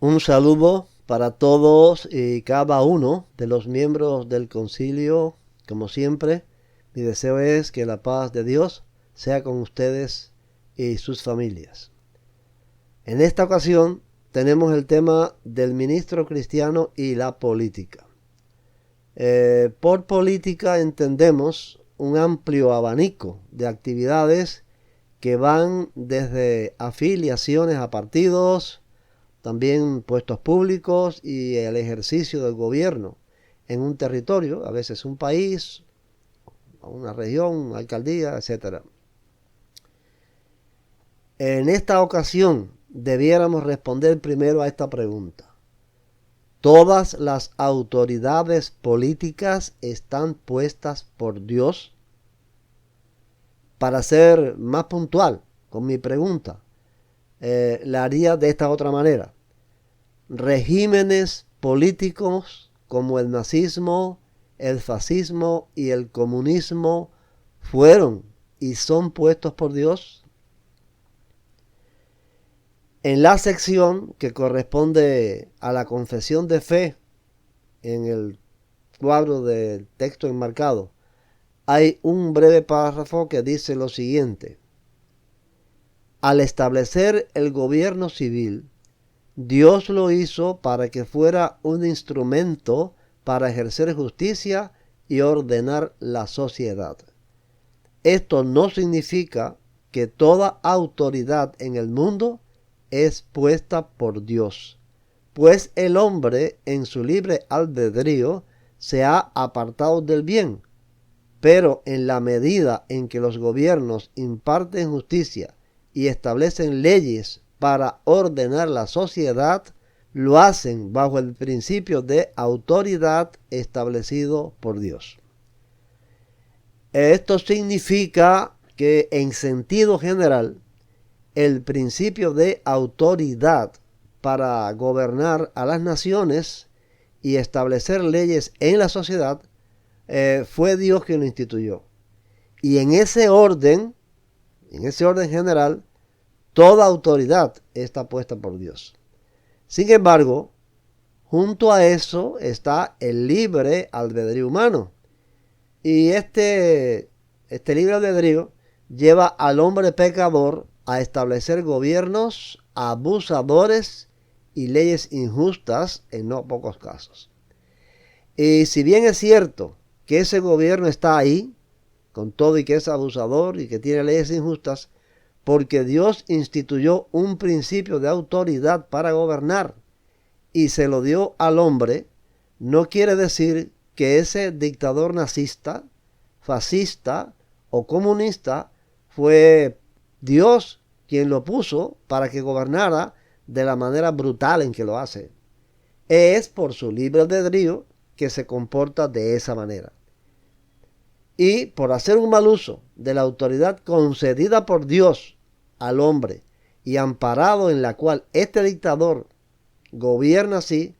Un saludo para todos y cada uno de los miembros del concilio. Como siempre, mi deseo es que la paz de Dios sea con ustedes y sus familias. En esta ocasión tenemos el tema del ministro cristiano y la política. Por política entendemos un amplio abanico de actividades que van desde afiliaciones a partidos, también puestos públicos y el ejercicio del gobierno en un territorio, a veces un país, una región, una alcaldía, etc. En esta ocasión debiéramos responder primero a esta pregunta. ¿Todas las autoridades políticas están puestas por Dios? Para ser más puntual con mi pregunta, la haría de esta otra manera. Regímenes políticos como el nazismo, el fascismo y el comunismo fueron y son puestos por Dios. En la sección que corresponde a la confesión de fe, en el cuadro del texto enmarcado, hay un breve párrafo que dice lo siguiente. Al establecer el gobierno civil, Dios lo hizo para que fuera un instrumento para ejercer justicia y ordenar la sociedad. Esto no significa que toda autoridad en el mundo es puesta por Dios, pues el hombre en su libre albedrío se ha apartado del bien, pero en la medida en que los gobiernos imparten justicia y establecen leyes para ordenar la sociedad, lo hacen bajo el principio de autoridad establecido por Dios. Esto significa que en sentido general, el principio de autoridad para gobernar a las naciones y establecer leyes en la sociedad fue Dios quien lo instituyó. Y en ese orden general, toda autoridad está puesta por Dios. Sin embargo, junto a eso está el libre albedrío humano. Y este libre albedrío lleva al hombre pecador a establecer gobiernos abusadores y leyes injustas en no pocos casos. Y si bien es cierto que ese gobierno está ahí, con todo y que es abusador y que tiene leyes injustas, porque Dios instituyó un principio de autoridad para gobernar y se lo dio al hombre, no quiere decir que ese dictador nazista, fascista o comunista fue Dios quien lo puso para que gobernara de la manera brutal en que lo hace. Es por su libre albedrío que se comporta de esa manera. Y por hacer un mal uso de la autoridad concedida por Dios al hombre y amparado en la cual este dictador gobierna así,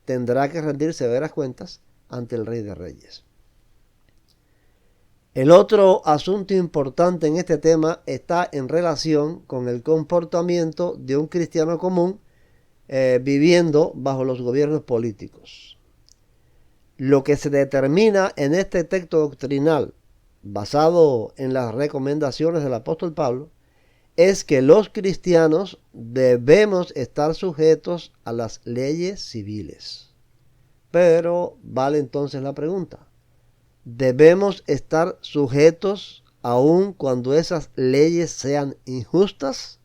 tendrá que rendir severas cuentas ante el Rey de Reyes. El otro asunto importante en este tema está en relación con el comportamiento de un cristiano común viviendo bajo los gobiernos políticos. Lo que se determina en este texto doctrinal, basado en las recomendaciones del apóstol Pablo, es que los cristianos debemos estar sujetos a las leyes civiles. Pero vale entonces la pregunta, ¿debemos estar sujetos aun cuando esas leyes sean injustas?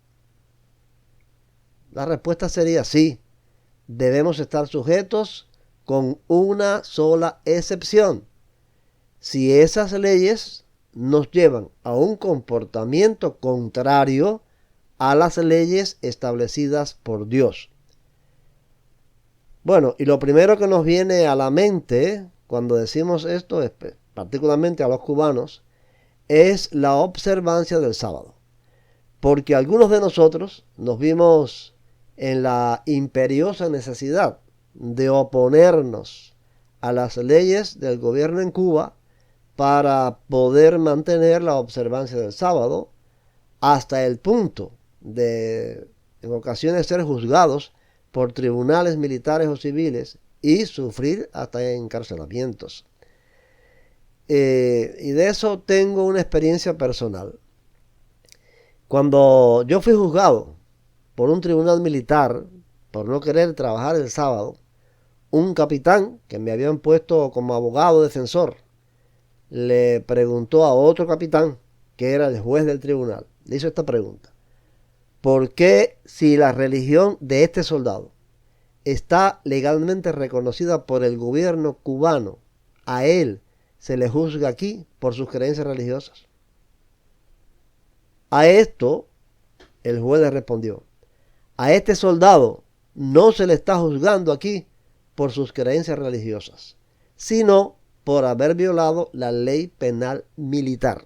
La respuesta sería sí, debemos estar sujetos con una sola excepción. Si esas leyes nos llevan a un comportamiento contrario a las leyes establecidas por Dios. Bueno, y lo primero que nos viene a la mente cuando decimos esto, particularmente a los cubanos, es la observancia del sábado. Porque algunos de nosotros nos vimos en la imperiosa necesidad de oponernos a las leyes del gobierno en Cuba para poder mantener la observancia del sábado, hasta el punto de en ocasiones ser juzgados por tribunales militares o civiles y sufrir hasta encarcelamientos. Y de eso tengo una experiencia personal. Cuando yo fui juzgado por un tribunal militar por no querer trabajar el sábado, un capitán que me habían puesto como abogado defensor le preguntó a otro capitán, que era el juez del tribunal, le hizo esta pregunta: ¿por qué, si la religión de este soldado está legalmente reconocida por el gobierno cubano, a él se le juzga aquí por sus creencias religiosas? A esto el juez le respondió: a este soldado no se le está juzgando aquí por sus creencias religiosas, sino por haber violado la ley penal militar.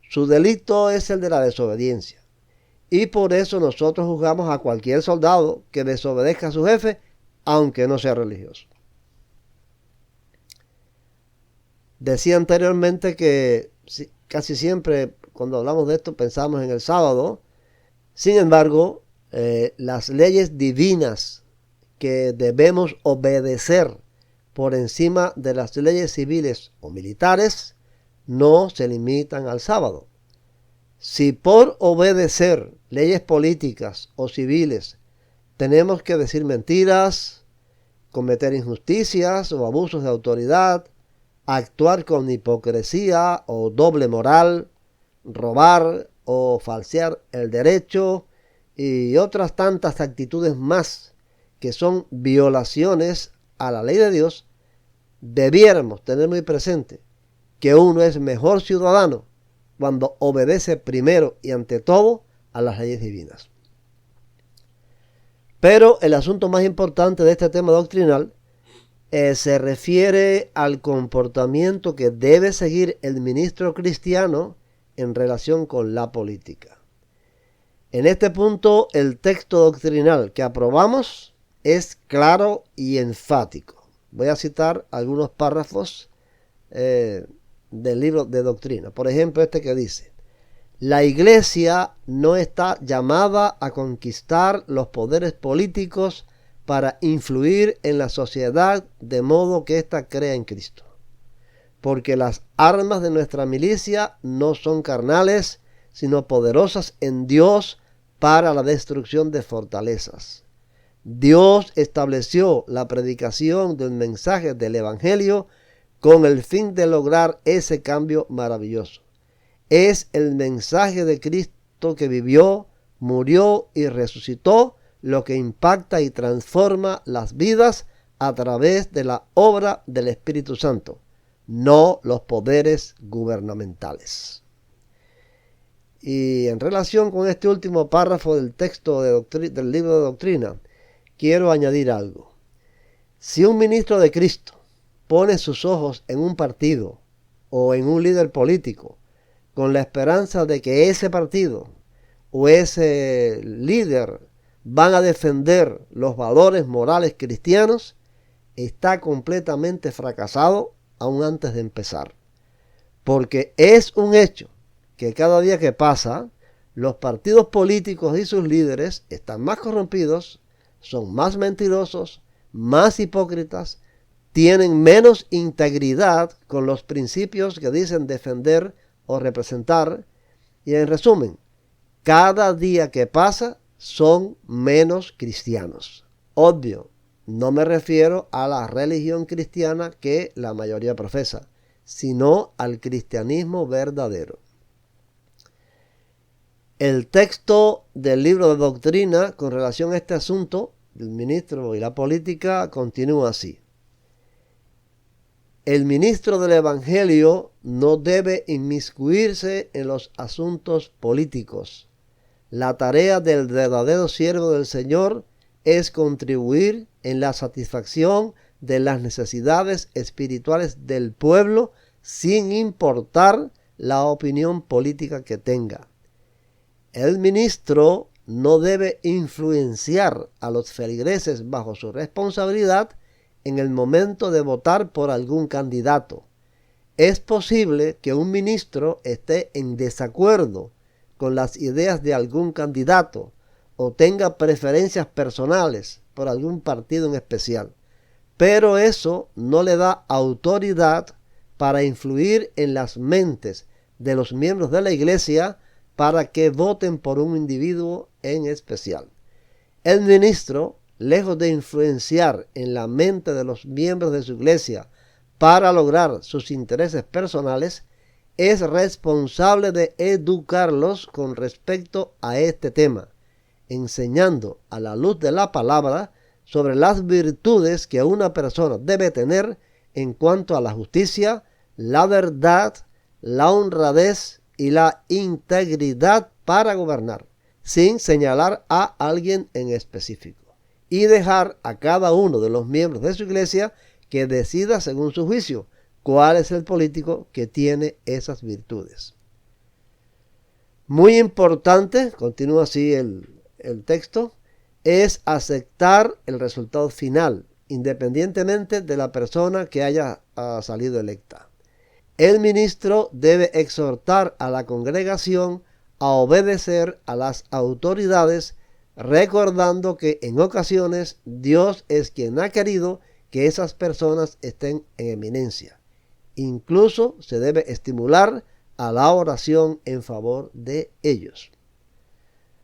Su delito es el de la desobediencia, y por eso nosotros juzgamos a cualquier soldado que desobedezca a su jefe, aunque no sea religioso. Decía anteriormente que casi siempre cuando hablamos de esto pensamos en el sábado. Sin embargo, las leyes divinas que debemos obedecer por encima de las leyes civiles o militares no se limitan al sábado. Si por obedecer leyes políticas o civiles tenemos que decir mentiras, cometer injusticias o abusos de autoridad, actuar con hipocresía o doble moral, robar o falsear el derecho y otras tantas actitudes más que son violaciones a la ley de Dios, debiéramos tener muy presente que uno es mejor ciudadano cuando obedece primero y ante todo a las leyes divinas. Pero el asunto más importante de este tema doctrinal se refiere al comportamiento que debe seguir el ministro cristiano en relación con la política. En este punto, el texto doctrinal que aprobamos es claro y enfático. Voy a citar algunos párrafos del libro de doctrina. Por ejemplo, este que dice: la iglesia no está llamada a conquistar los poderes políticos para influir en la sociedad de modo que ésta crea en Cristo. Porque las armas de nuestra milicia no son carnales, sino poderosas en Dios para la destrucción de fortalezas. Dios estableció la predicación del mensaje del Evangelio con el fin de lograr ese cambio maravilloso. Es el mensaje de Cristo que vivió, murió y resucitó lo que impacta y transforma las vidas a través de la obra del Espíritu Santo, no los poderes gubernamentales. Y en relación con este último párrafo del texto del libro de doctrina, quiero añadir algo. Si un ministro de Cristo pone sus ojos en un partido o en un líder político con la esperanza de que ese partido o ese líder van a defender los valores morales cristianos, está completamente fracasado aún antes de empezar. Porque es un hecho que cada día que pasa, los partidos políticos y sus líderes están más corrompidos, son más mentirosos, más hipócritas, tienen menos integridad con los principios que dicen defender o representar, y en resumen, cada día que pasa son menos cristianos. Obvio, no me refiero a la religión cristiana que la mayoría profesa, sino al cristianismo verdadero. El texto del libro de doctrina con relación a este asunto del ministro y la política continúa así. El ministro del Evangelio no debe inmiscuirse en los asuntos políticos. La tarea del verdadero siervo del Señor es contribuir en la satisfacción de las necesidades espirituales del pueblo sin importar la opinión política que tenga. El ministro no debe influenciar a los feligreses bajo su responsabilidad en el momento de votar por algún candidato. Es posible que un ministro esté en desacuerdo con las ideas de algún candidato, o tenga preferencias personales por algún partido en especial. Pero eso no le da autoridad para influir en las mentes de los miembros de la iglesia para que voten por un individuo en especial. El ministro, lejos de influenciar en la mente de los miembros de su iglesia para lograr sus intereses personales, es responsable de educarlos con respecto a este tema, enseñando a la luz de la palabra sobre las virtudes que una persona debe tener en cuanto a la justicia, la verdad, la honradez y la integridad para gobernar, sin señalar a alguien en específico, y dejar a cada uno de los miembros de su iglesia que decida según su juicio cuál es el político que tiene esas virtudes. Muy importante, continúa así el texto, es aceptar el resultado final, independientemente de la persona que haya salido electa. El ministro debe exhortar a la congregación a obedecer a las autoridades, recordando que en ocasiones Dios es quien ha querido que esas personas estén en eminencia. Incluso se debe estimular a la oración en favor de ellos.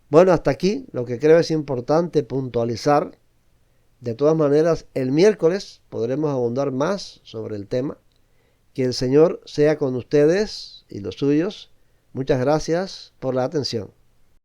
Bueno, hasta aquí lo que creo es importante puntualizar. De todas maneras, el miércoles podremos abundar más sobre el tema. Que el Señor sea con ustedes y los suyos. Muchas gracias por la atención.